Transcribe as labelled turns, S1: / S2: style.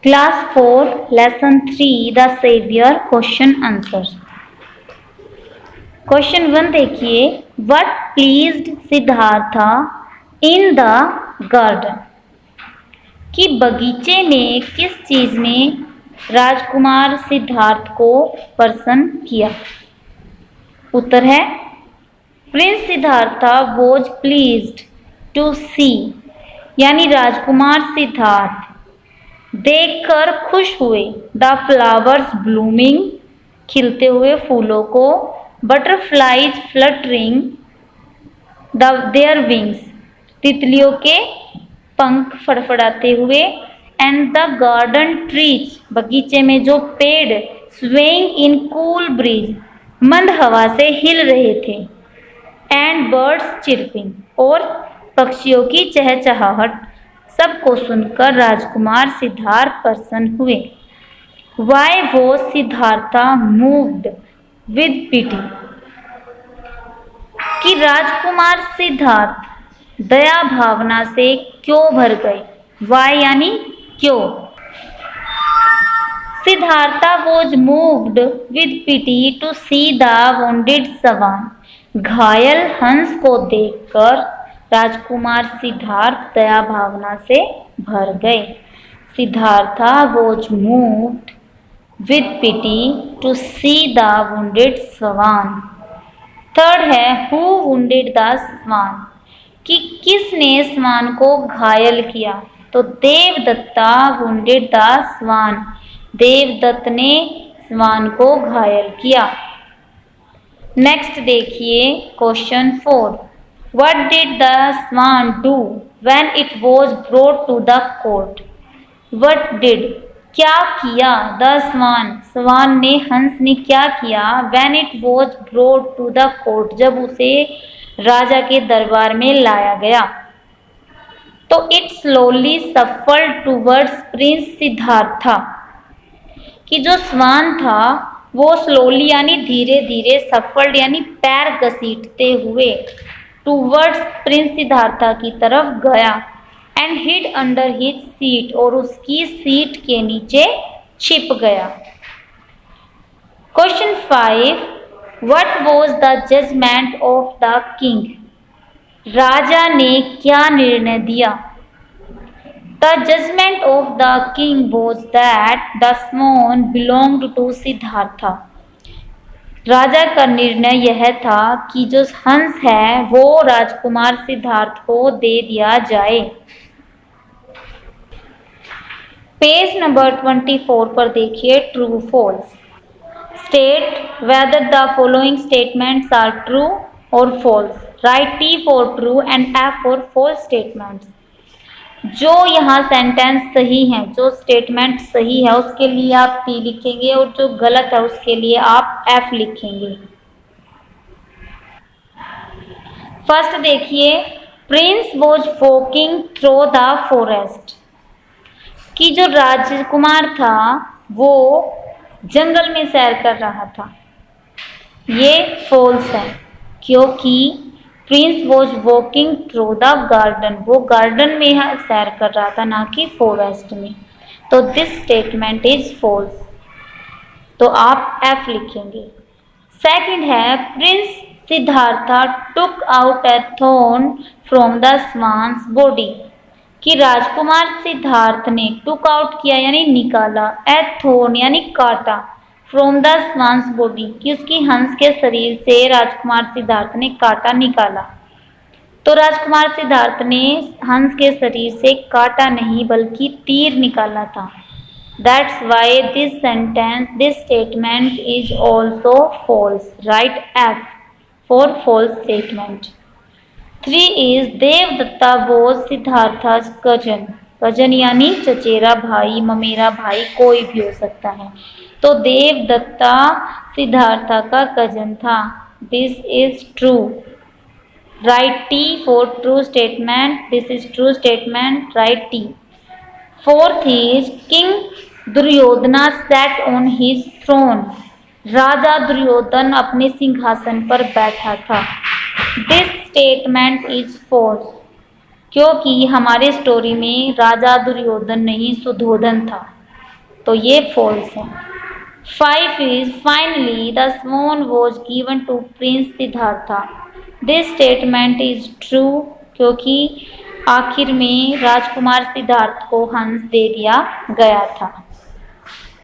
S1: Class 4, Lesson 3, The Savior, Question Answer. Question 1 देखिए, What pleased Siddhartha in the garden? कि बगीचे में किस चीज ने राजकुमार सिद्धार्थ को प्रसन्न किया? उत्तर है prince Siddhartha was pleased to see, यानी राजकुमार सिद्धार्थ देखकर खुश हुए द फ्लावर्स ब्लूमिंग, खिलते हुए फूलों को, बटरफ्लाइज फ्लटरिंग देयर विंग्स, तितलियों के पंख फड़फड़ाते हुए, एंड द गार्डन ट्रीज, बगीचे में जो पेड़, स्वेइंग इन कूल ब्रीज, मंद हवा से हिल रहे थे, एंड बर्ड्स चिरपिंग, और पक्षियों की चहचहाहट, सबको सुनकर राजकुमार सिद्धार्थ प्रसन्न हुए। Why was Siddhartha moved with pity, कि राजकुमार सिद्धार्थ दया भावना से क्यों भर गए? वाई यानी क्यों। Siddhartha was moved with pity to see the wounded swan, घायल हंस को देखकर राजकुमार सिद्धार्थ दया भावना से भर गए। Siddhartha was moved with pity to see the wounded swan. Third है हु वुंडेड द स्वान, कि किसने स्वान को घायल किया? तो Devadatta wounded the swan, Devadatta ने स्वान को घायल किया। नेक्स्ट देखिए question 4, What did the swan do when it was brought to the court? What did, क्या किया? The swan, स्वान ने, हंस ने क्या किया? When it was brought to the court, जब उसे राजा के दरबार में लाया गया। तो it slowly shuffled towards Prince Siddhartha, कि जो स्वान था वो स्लोली यानी धीरे धीरे, सफल्ड यानी पैर घसीटते हुए, टूवर्ड्स प्रिंस सिद्धार्था की तरफ गया, and hid under his seat, और उसकी सीट के नीचे छिप गया। Question 5, what was the judgment of the king, राजा ने क्या निर्णय दिया? The judgment of the king was that the swan belonged to Siddhartha, राजा का निर्णय यह था कि जो हंस है वो राजकुमार सिद्धार्थ को दे दिया जाए। पेज नंबर 24 पर देखिए true false. State whether the following statements are true और false. Write T for true and F for false statements. जो यहाँ सेंटेंस सही है, जो स्टेटमेंट सही है उसके लिए आप T लिखेंगे, और जो गलत है उसके लिए आप F लिखेंगे। फर्स्ट देखिए, Prince was walking through the forest, कि जो राजकुमार था वो जंगल में सैर कर रहा था। ये फॉल्स है, क्योंकि Prince was walking through the garden, वो गार्डन में सैर कर रहा था, ना कि फॉरेस्ट में। तो दिस स्टेटमेंट इज फॉल्स, तो आप F लिखेंगे। सेकंड है, prince Siddhartha took out A thorn from the swans body, कि राजकुमार सिद्धार्थ ने टुक आउट किया यानी निकाला, ए थॉर्न यानी काटा, फ्रॉम द स्वान्स बॉडी, कि उसकी हंस के शरीर से राजकुमार सिद्धार्थ ने काटा निकाला। तो राजकुमार सिद्धार्थ ने हंस के शरीर से काटा नहीं बल्कि तीर निकाला था। That's why this sentence, this statement is also false. Write F for false statement. 3 is Devadatta was Siddhartha's cousin, cousin यानी चचेरा भाई, ममेरा भाई, कोई भी हो सकता है। तो देवदत्ता सिद्धार्था का कजन था। This is true. Write T for true statement, this is true statement. Write T। Fourth is king Duryodhana sat on his throne, राजा दुर्योधन अपने सिंहासन पर बैठा था। दिस स्टेटमेंट इज फॉल्स, क्योंकि हमारे स्टोरी में राजा दुर्योधन नहीं सुधोधन था। तो ये फॉल्स है। 5 is finally the swan was given to Prince Siddhartha. This statement is true क्योंकि आखिर में राजकुमार सिद्धार्थ को हंस दे दिया गया था।